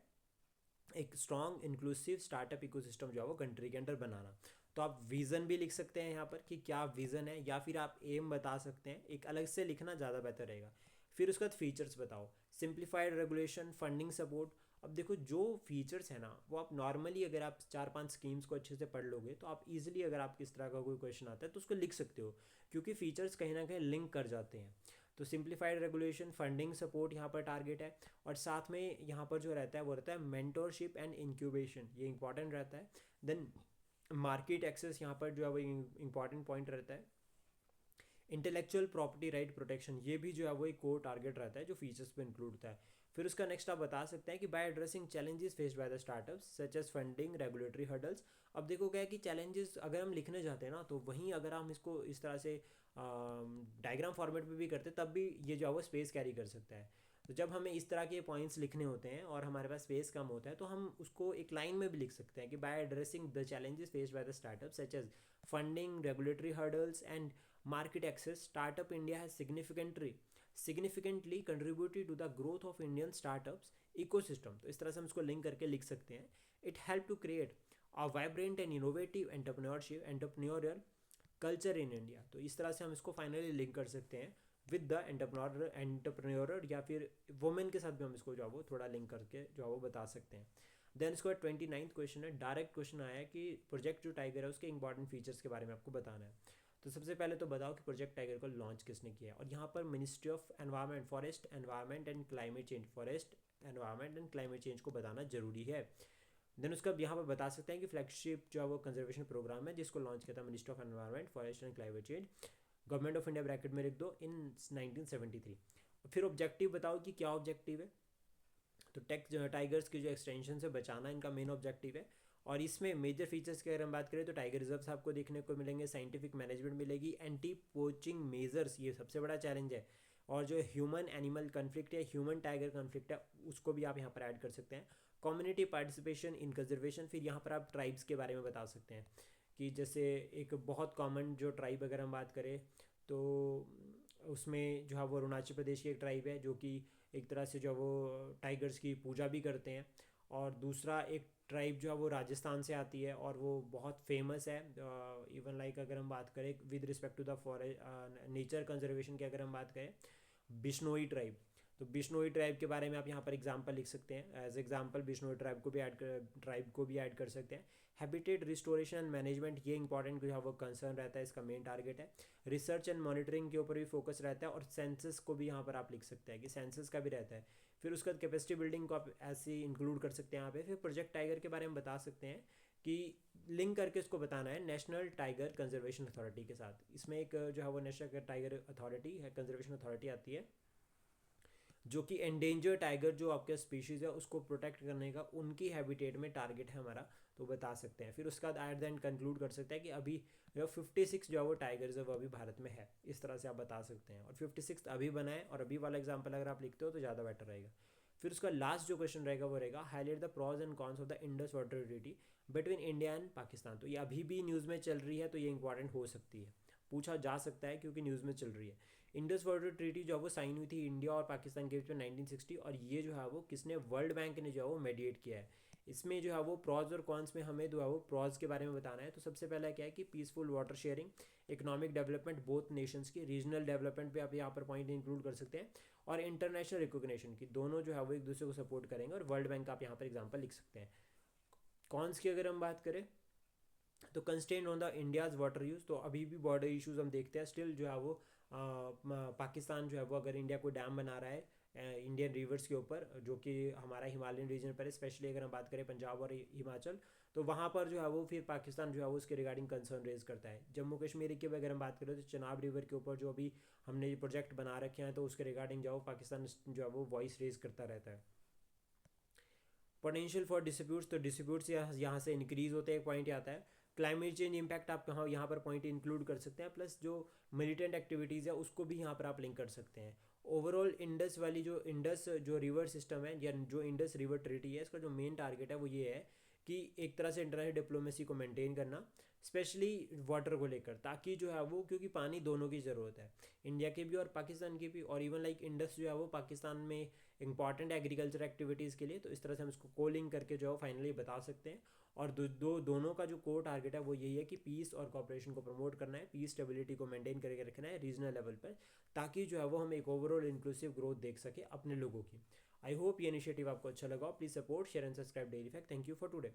एक स्ट्रॉन्ग इंक्लूसिव स्टार्टअप इकोसिस्टम जो है वो कंट्री के अंदर बनाना। तो आप विज़न भी लिख सकते हैं यहाँ पर कि क्या विज़न है, या फिर आप एम बता सकते हैं, एक अलग से लिखना ज़्यादा बेहतर रहेगा। फिर उसके बाद फीचर्स बताओ, सिंप्लीफाइड रेगुलेशन, फंडिंग सपोर्ट। अब देखो जो फीचर्स है ना वो आप नॉर्मली अगर आप 4-5 स्कीम्स को अच्छे से पढ़ लोगे तो आप इजीली, अगर आप किस तरह का कोई क्वेश्चन आता है तो उसको लिख सकते हो, क्योंकि फीचर्स कहीं ना कहीं लिंक कर जाते हैं। तो सिंप्लीफाइड रेगुलेशन, फंडिंग सपोर्ट यहाँ पर टारगेट है। और साथ में यहाँ पर जो रहता है वो रहता है मेंटोरशिप एंड इंक्यूबेशन, ये इंपॉर्टेंट रहता है। देन मार्केट एक्सेस यहाँ पर जो है वो इंपॉर्टेंट पॉइंट रहता है। इंटेलेक्चुअल प्रॉपर्टी राइट प्रोटेक्शन, ये भी जो है वो एक कोर टारगेट रहता है जो फीचर्स पे इंक्लूड होता है। फिर उसका नेक्स्ट आप बता सकते हैं कि by addressing challenges faced by the startups such as funding, regulatory hurdles. अब देखो क्या है कि चैलेंजेस अगर हम लिखने जाते हैं ना, तो वहीं अगर हम इसको इस तरह से डायग्राम फॉर्मेट में भी करते तब भी ये जो है वो स्पेस कैरी कर सकता है। तो जब हमें इस तरह के पॉइंट्स लिखने होते हैं और हमारे पास स्पेस कम होता है तो हम उसको एक लाइन में भी लिख सकते हैं कि by addressing the challenges faced by the startup such as funding, regulatory hurdles and market access, startup India has significantly contributed to the growth of Indian startups ecosystem। तो इस तरह से हम इसको लिंक करके लिख सकते हैं। It helped to create a vibrant and innovative entrepreneurial culture in India। तो इस तरह से हम इसको फाइनली लिंक कर सकते हैं विद द एंटरप्रेन्योर, या फिर वुमेन के साथ भी हम इसको जो है वो थोड़ा लिंक करके जो है वो बता सकते हैं। देन इसको 29th क्वेश्चन है, डायरेक्ट क्वेश्चन आया है कि प्रोजेक्ट जो टाइगर है उसके इंपॉर्टेंट फीचर्स के बारे में आपको बताना है। तो सबसे पहले तो बताओ कि प्रोजेक्ट टाइगर को लॉन्च किसने किया है। और यहाँ पर ministry of environment, forest environment and climate change, forest environment and climate change को बताना जरूरी है। देन उसका यहाँ पर बता सकते हैं कि फ्लैगशिप जो है वो कंजर्वेशन प्रोग्राम है जिसको लॉन्च किया था ministry of environment, forest and climate change, government of India bracket में लिख दो, इन 1973। फिर ऑब्जेक्टिव बताओ कि क्या ऑब्जेक्टिव है। तो टेक टाइगर्स की जो एक्सटेंशन से बचाना इनका मेन ऑब्जेक्टिव है। और इसमें मेजर फीचर्स की अगर हम बात करें तो टाइगर रिजर्व्स आपको देखने को मिलेंगे, साइंटिफिक मैनेजमेंट मिलेगी, एंटी पोचिंग मेजर्स, ये सबसे बड़ा चैलेंज है। और जो ह्यूमन एनिमल कन्फ्लिक्ट है, ह्यूमन टाइगर कन्फ्लिक्ट है, उसको भी आप यहाँ पर ऐड कर सकते हैं। कम्युनिटी पार्टिसिपेशन इन कंजर्वेशन, फिर यहाँ पर आप ट्राइब्स के बारे में बता सकते हैं कि जैसे एक बहुत कॉमन जो ट्राइब अगर हम बात करें तो उसमें जो है वो अरुणाचल प्रदेश की एक ट्राइब है जो कि एक तरह से जो वो टाइगर्स की पूजा भी करते हैं। और दूसरा एक ट्राइब जो है वो राजस्थान से आती है और वो बहुत फेमस है। इवन लाइक अगर हम बात करें with respect to the forest nature conservation की अगर हम बात करें, बिश्नोई ट्राइब। तो बिश्नोई ट्राइब के बारे में आप यहाँ पर एग्जांपल लिख सकते हैं, एज एग्जांपल बिश्नोई ट्राइब को भी ऐड कर सकते हैं। हैबिटेट रिस्टोरेशन मैनेजमेंट, ये इंपॉर्टेंट जो है वो कंसर्न रहता है, इसका मेन टारगेट है। रिसर्च एंड मॉनिटरिंग के ऊपर भी फोकस रहता है। और सेंसस को भी यहाँ पर आप लिख सकते हैं कि सेंसस का भी रहता है। फिर उसका कैपेसिटी बिल्डिंग को आप ऐसे इंक्लूड कर सकते हैं यहाँ पे। फिर प्रोजेक्ट टाइगर के बारे में बता सकते हैं कि लिंक करके इसको बताना है नेशनल टाइगर कंजर्वेशन अथॉरिटी के साथ। इसमें एक जो है वो नेशनल टाइगर अथॉरिटी है, कंजर्वेशन अथॉरिटी आती है, जो कि एंडेंजर टाइगर जो आपके स्पीशीज़ है उसको प्रोटेक्ट करने का उनकी हैबिटेट में टारगेट है हमारा, तो बता सकते हैं। फिर उसका बाद एट द एंड कंक्लूड कर सकते हैं कि अभी जो 56 जो है वो टाइगर्स है वो अभी भारत में है, इस तरह से आप बता सकते हैं। और 56 अभी बनाए, और अभी वाला एग्जाम्पल अगर आप लिखते हो तो ज़्यादा बेटर रहेगा। फिर उसका लास्ट जो क्वेश्चन रहेगा वो रहेगा highlight the pros and cons of the Indus water treaty between India and Pakistan. तो ये अभी भी न्यूज़ में चल रही है, तो ये इंपॉर्टेंट हो सकती है, पूछा जा सकता है क्योंकि न्यूज़ में चल रही है। इंडस वाटर ट्रीटी जो है वो साइन हुई थी इंडिया और पाकिस्तान के बीच में 1960, और ये जो है वो किसने, वर्ल्ड बैंक ने जो है वो मेडिएट किया है। इसमें जो है वो प्रॉज और कॉन्स में हमें जो है वो प्रॉज के बारे में बताना है। तो सबसे पहला क्या है कि peaceful water sharing, economic development both Nations की, रीजनल डेवलपमेंट पे आप यहाँ पर पॉइंट इंक्लूड कर सकते हैं, और इंटरनेशनल रिकॉग्निशन की, दोनों जो है वो एक दूसरे को सपोर्ट करेंगे। और वर्ल्ड बैंक का आप यहाँ पर एग्जाम्पल लिख सकते हैं। कॉन्स की अगर हम बात करें तो constant on the India's water use, तो अभी भी बॉर्डर इश्यूज हम देखते हैं स्टिल जो है वो पाकिस्तान जो है वो अगर इंडिया को डैम बना रहा है इंडियन रिवर्स के ऊपर, जो कि हमारा हिमालयन रीजन पर है, स्पेशली अगर हम बात करें पंजाब और हिमाचल, तो वहाँ पर जो है वो फिर पाकिस्तान जो है वो उसके रिगार्डिंग कंसर्न रेज करता है। जम्मू कश्मीर की अगर हम बात करें तो चिनाब रिवर के ऊपर जो अभी हमने ये प्रोजेक्ट बना रखे हैं तो उसके रिगार्डिंग जो पाकिस्तान जो है वो वॉइस रेज करता रहता है। पोटेंशियल फॉर डिस्प्यूट्स, तो डिस्प्यूट्स यहाँ से इंक्रीज होते हैं, एक पॉइंट आता है। क्लाइमेट चेंज इम्पैक्ट आप यहाँ पर पॉइंट इंक्लूड कर सकते हैं, प्लस जो मिलिटेंट एक्टिविटीज़ है उसको भी यहाँ पर आप लिंक कर सकते हैं। ओवरऑल इंडस वाली जो इंडस जो रिवर सिस्टम है या जो इंडस रिवर ट्रीटी है, इसका जो मेन टारगेट है वो ये है कि एक तरह से इंटरनेशनल डिप्लोमेसी को मेंटेन करना, स्पेशली वाटर को लेकर, ताकि जो है वो, क्योंकि पानी दोनों की ज़रूरत है, इंडिया के भी और पाकिस्तान के भी, और इवन लाइक इंडस जो है वो पाकिस्तान में इंपॉर्टेंट एग्रीकल्चर एक्टिविटीज़ के लिए, तो इस तरह से हम इसको कोलिंग करके जो है फाइनली बता सकते हैं। और दोनों का जो कोर टारगेट है वो यही है कि पीस और कॉपरेशन को प्रमोट करना है, पीस स्टेबिलिटी को मेंटेन करके रखना है रीजनल लेवल पर, ताकि जो है वो हम एक ओवरऑल इंक्लूसिव ग्रोथ देख सके अपने लोगों की। आई होप ये इनिशिएटिव आपको अच्छा लगा। Please support, share and subscribe daily fact. Thank you for today.